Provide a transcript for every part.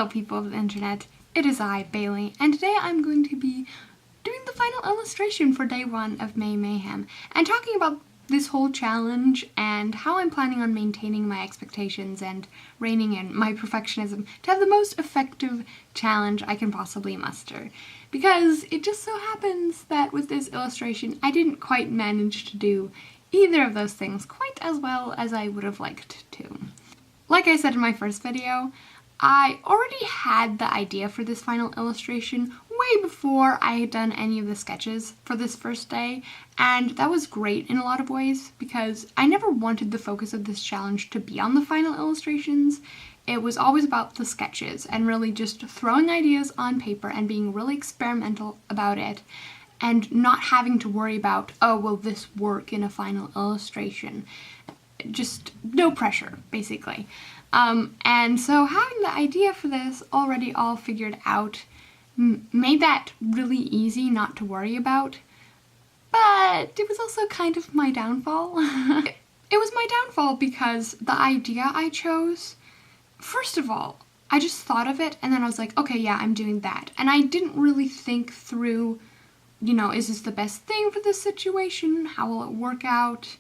Hello people of the internet, it is I, Bailey, and today I'm going to be doing the final illustration for day 1 of May Mayhem, and talking about this whole challenge and how I'm planning on maintaining my expectations and reining in my perfectionism to have the most effective challenge I can possibly muster. Because it just so happens that with this illustration I didn't quite manage to do either of those things quite as well as I would have liked to. Like I said in my first video, I already had the idea for this final illustration way before I had done any of the sketches for this first day, and that was great in a lot of ways because I never wanted the focus of this challenge to be on the final illustrations. It was always about the sketches and really just throwing ideas on paper and being really experimental about it and not having to worry about, oh, will this work in a final illustration? Just no pressure, basically. And so having the idea for this already all figured out made that really easy not to worry about, but it was also kind of my downfall. It was my downfall because the idea I chose, first of all, I just thought of it and then I was like, okay, yeah, I'm doing that. And I didn't really think through, you know, is this the best thing for this situation? How will it work out?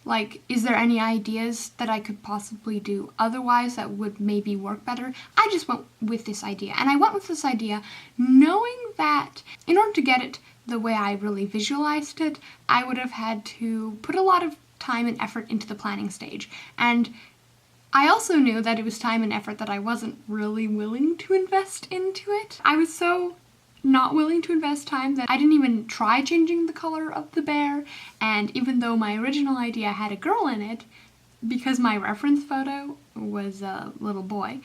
Like, is there any ideas that I could possibly do otherwise that would maybe work better? I just went with this idea. And I went with this idea knowing that in order to get it the way I really visualized it, I would have had to put a lot of time and effort into the planning stage. And I also knew that it was time and effort that I wasn't really willing to invest into it. I was so not willing to invest time that I didn't even try changing the color of the bear, and even though my original idea had a girl in it, because my reference photo was a little boy,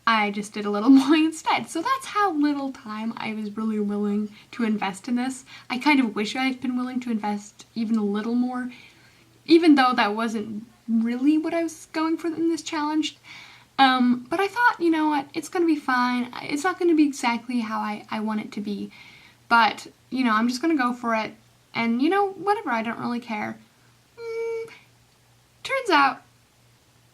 I just did a little boy instead. So that's how little time I was really willing to invest in this. I kind of wish I'd been willing to invest even a little more, even though that wasn't really what I was going for in this challenge. But I thought, you know what, it's gonna be fine. It's not gonna be exactly how I want it to be, but, you know, I'm just gonna go for it, and, you know, whatever, I don't really care. Turns out,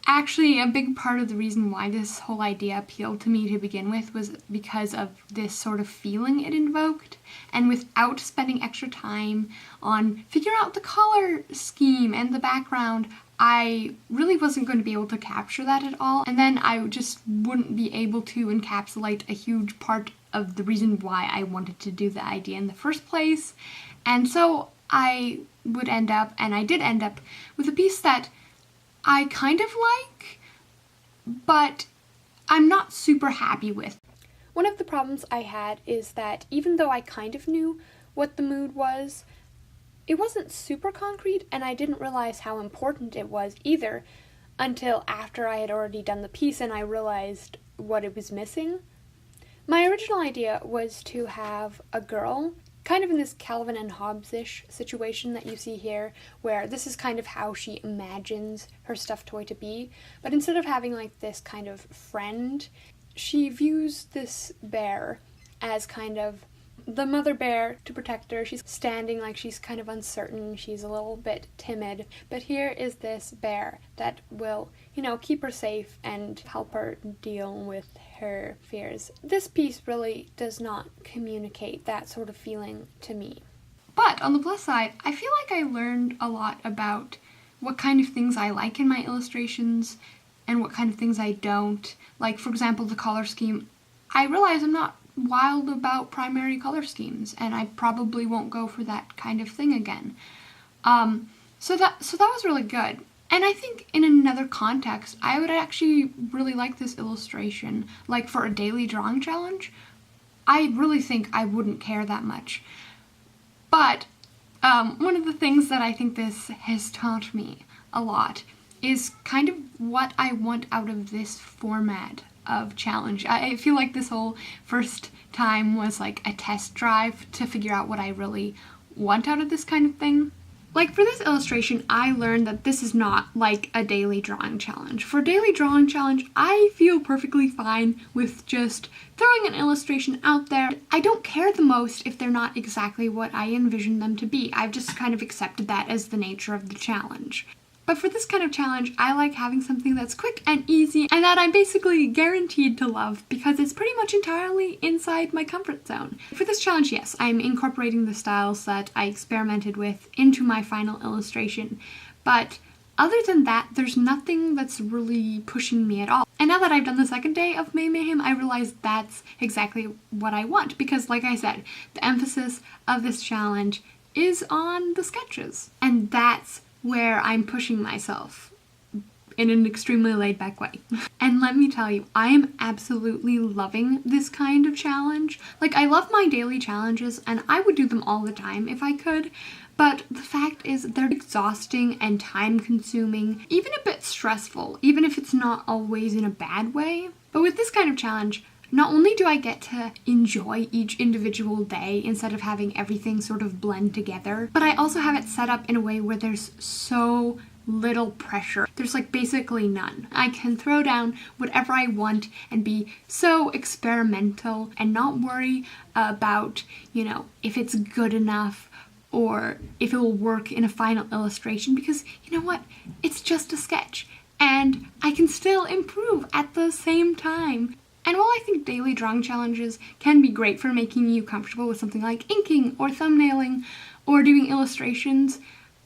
actually, a big part of the reason why this whole idea appealed to me to begin with was because of this sort of feeling it invoked, and without spending extra time on figuring out the color scheme and the background, I really wasn't going to be able to capture that at all, and then I just wouldn't be able to encapsulate a huge part of the reason why I wanted to do the idea in the first place. And so I would end up, and I did end up, with a piece that I kind of like, but I'm not super happy with. One of the problems I had is that even though I kind of knew what the mood was, it wasn't super concrete, and I didn't realize how important it was either until after I had already done the piece and I realized what it was missing. My original idea was to have a girl, kind of in this Calvin and Hobbes-ish situation that you see here, where this is kind of how she imagines her stuffed toy to be, but instead of having like this kind of friend, she views this bear as kind of the mother bear to protect her. She's standing like she's kind of uncertain, she's a little bit timid, but here is this bear that will, you know, keep her safe and help her deal with her fears. This piece really does not communicate that sort of feeling to me. But on the plus side, I feel like I learned a lot about what kind of things I like in my illustrations and what kind of things I don't. Like, for example, the color scheme. I realize I'm not wild about primary color schemes, and I probably won't go for that kind of thing again. So that was really good. And I think in another context, I would actually really like this illustration. Like for a daily drawing challenge, I really think I wouldn't care that much. But one of the things that I think this has taught me a lot is kind of what I want out of this format of challenge. I feel like this whole first time was like a test drive to figure out what I really want out of this kind of thing. Like for this illustration, I learned that this is not like a daily drawing challenge. For a daily drawing challenge, I feel perfectly fine with just throwing an illustration out there. I don't care the most if they're not exactly what I envisioned them to be. I've just kind of accepted that as the nature of the challenge. But for this kind of challenge, I like having something that's quick and easy and that I'm basically guaranteed to love because it's pretty much entirely inside my comfort zone. For this challenge, yes, I'm incorporating the styles that I experimented with into my final illustration, but other than that, there's nothing that's really pushing me at all. And now that I've done the second day of Mayhem, I realize that's exactly what I want because, like I said, the emphasis of this challenge is on the sketches. And that's where I'm pushing myself in an extremely laid-back way. And let me tell you, I am absolutely loving this kind of challenge. Like, I love my daily challenges, and I would do them all the time if I could, but the fact is they're exhausting and time-consuming, even a bit stressful, even if it's not always in a bad way. But with this kind of challenge, not only do I get to enjoy each individual day instead of having everything sort of blend together, but I also have it set up in a way where there's so little pressure. There's like basically none. I can throw down whatever I want and be so experimental and not worry about, you know, if it's good enough or if it will work in a final illustration because, you know what, it's just a sketch and I can still improve at the same time. And while I think daily drawing challenges can be great for making you comfortable with something like inking or thumbnailing or doing illustrations,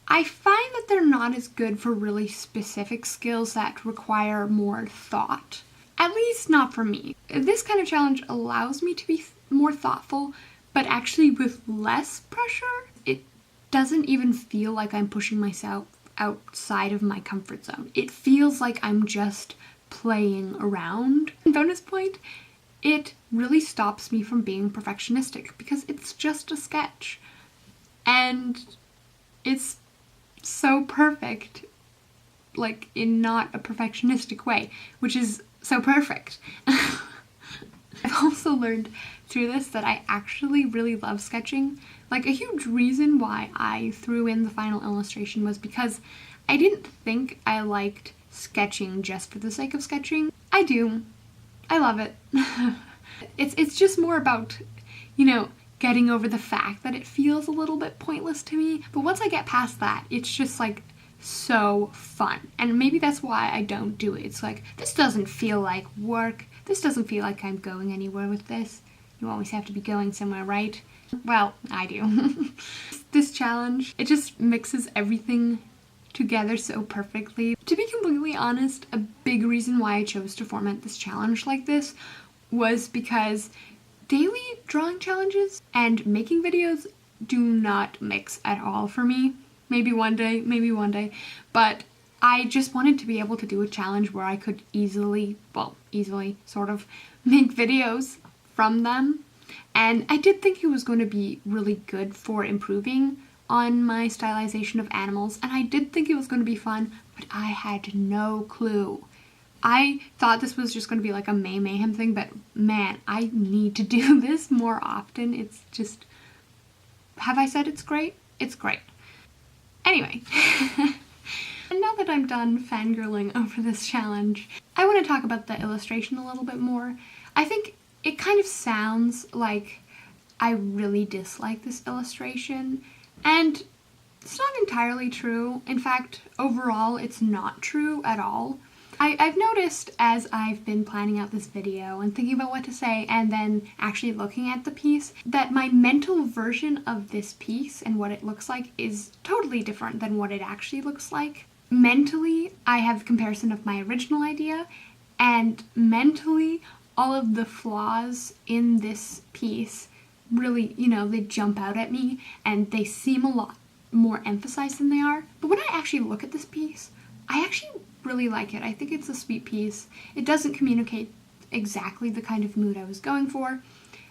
I find that they're not as good for really specific skills that require more thought. At least not for me. This kind of challenge allows me to be more thoughtful, but actually with less pressure. It doesn't even feel like I'm pushing myself outside of my comfort zone. It feels like I'm just playing around. And bonus point, it really stops me from being perfectionistic because it's just a sketch. And it's so perfect, like in not a perfectionistic way, which is so perfect. I've also learned through this that I actually really love sketching. Like, a huge reason why I threw in the final illustration was because I didn't think I liked sketching just for the sake of sketching. I do. I love it. It's just more about, you know, getting over the fact that it feels a little bit pointless to me. But once I get past that, it's just like so fun. And maybe that's why I don't do it. It's like, this doesn't feel like work. This doesn't feel like I'm going anywhere with this. You always have to be going somewhere, right? Well, I do. This challenge, it just mixes everything together so perfectly. To be completely honest, a big reason why I chose to format this challenge like this was because daily drawing challenges and making videos do not mix at all for me. Maybe one day, but I just wanted to be able to do a challenge where I could easily sort of make videos from them. And I did think it was going to be really good for improving on my stylization of animals, and I did think it was going to be fun, but I had no clue. I thought this was just going to be like a Mayhem thing, but man, I need to do this more often. It's just, have I said it's great? It's great. Anyway, and now that I'm done fangirling over this challenge, I want to talk about the illustration a little bit more. I think it kind of sounds like I really dislike this illustration, and it's not entirely true. In fact, overall, it's not true at all. I've noticed as I've been planning out this video and thinking about what to say and then actually looking at the piece that my mental version of this piece and what it looks like is totally different than what it actually looks like. Mentally, I have a comparison of my original idea, and mentally, all of the flaws in this piece really, you know, they jump out at me and they seem a lot more emphasized than they are. But when I actually look at this piece, I actually really like it. I think it's a sweet piece. It doesn't communicate exactly the kind of mood I was going for.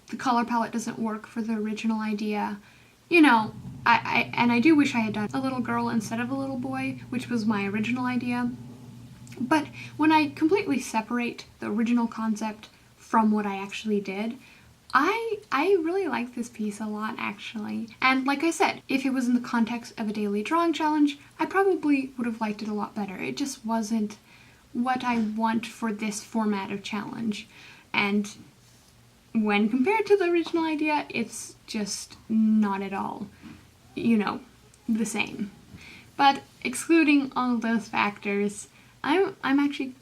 The color palette doesn't work for the original idea. You know, I do wish I had done a little girl instead of a little boy, which was my original idea. But when I completely separate the original concept from what I actually did, I really like this piece a lot, actually. And like I said, if it was in the context of a daily drawing challenge, I probably would have liked it a lot better. It just wasn't what I want for this format of challenge. And when compared to the original idea, it's just not at all, you know, the same. But excluding all of those factors, I'm actually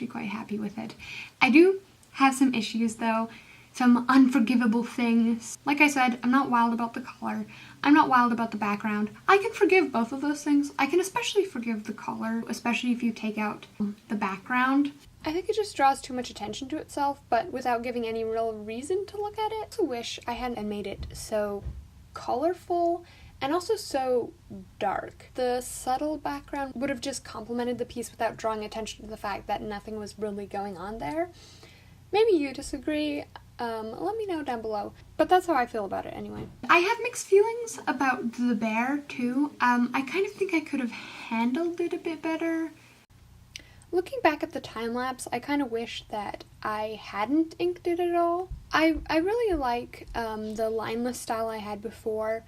quite happy with it. I do have some issues though, some unforgivable things. Like I said, I'm not wild about the color. I'm not wild about the background. I can forgive both of those things. I can especially forgive the color, especially if you take out the background. I think it just draws too much attention to itself, but without giving any real reason to look at it. I also wish I hadn't made it so colorful and also so dark. The subtle background would have just complemented the piece without drawing attention to the fact that nothing was really going on there. Maybe you disagree. Let me know down below. But that's how I feel about it anyway. I have mixed feelings about the bear too. I kind of think I could have handled it a bit better. Looking back at the time-lapse, I kind of wish that I hadn't inked it at all. I really like the lineless style I had before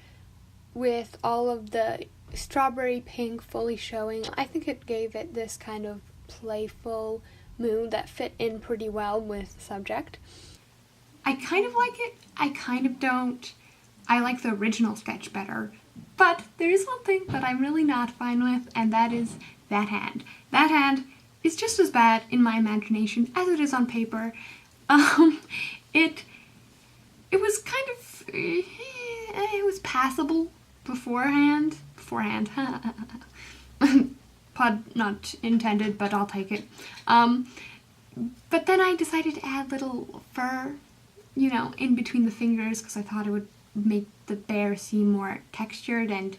with all of the strawberry pink fully showing. I think it gave it this kind of playful mood that fit in pretty well with the subject. I kind of like it, I kind of don't. I like the original sketch better, but there is one thing that I'm really not fine with, and that is that hand. That hand is just as bad in my imagination as it is on paper. It was kind of, it was passable beforehand. Pun not intended, but I'll take it. But then I decided to add little fur, you know, in between the fingers because I thought it would make the bear seem more textured, and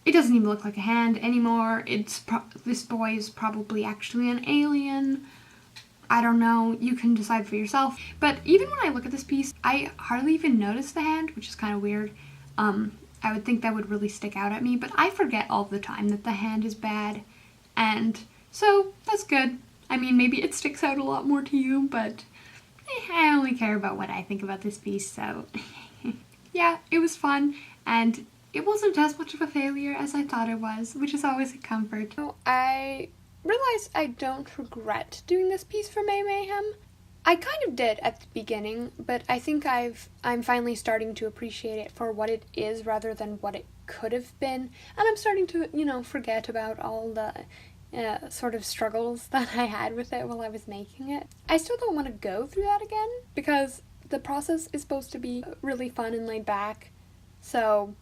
it doesn't even look like a hand anymore. This boy is probably actually an alien. I don't know, you can decide for yourself. But even when I look at this piece, I hardly even notice the hand, which is kind of weird. I would think that would really stick out at me, but I forget all the time that the hand is bad, and so that's good. I mean, maybe it sticks out a lot more to you, but I only care about what I think about this piece, so yeah, it was fun, and it wasn't as much of a failure as I thought it was, which is always a comfort. I realize I don't regret doing this piece for Mayhem. I kind of did at the beginning, but I think I'm finally starting to appreciate it for what it is rather than what it could have been, and I'm starting to, you know, forget about all the sort of struggles that I had with it while I was making it. I still don't want to go through that again because the process is supposed to be really fun and laid back, so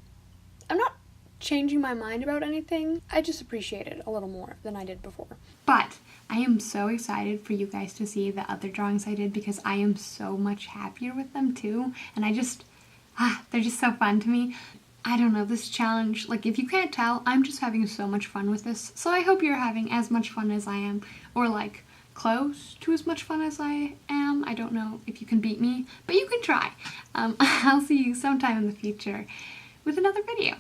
I'm not changing my mind about anything. I just appreciate it a little more than I did before. But I am so excited for you guys to see the other drawings I did because I am so much happier with them too, and they're just so fun to me. I don't know, this challenge, like if you can't tell, I'm just having so much fun with this, so I hope you're having as much fun as I am, or like close to as much fun as I am. I don't know if you can beat me, but you can try. I'll see you sometime in the future with another video.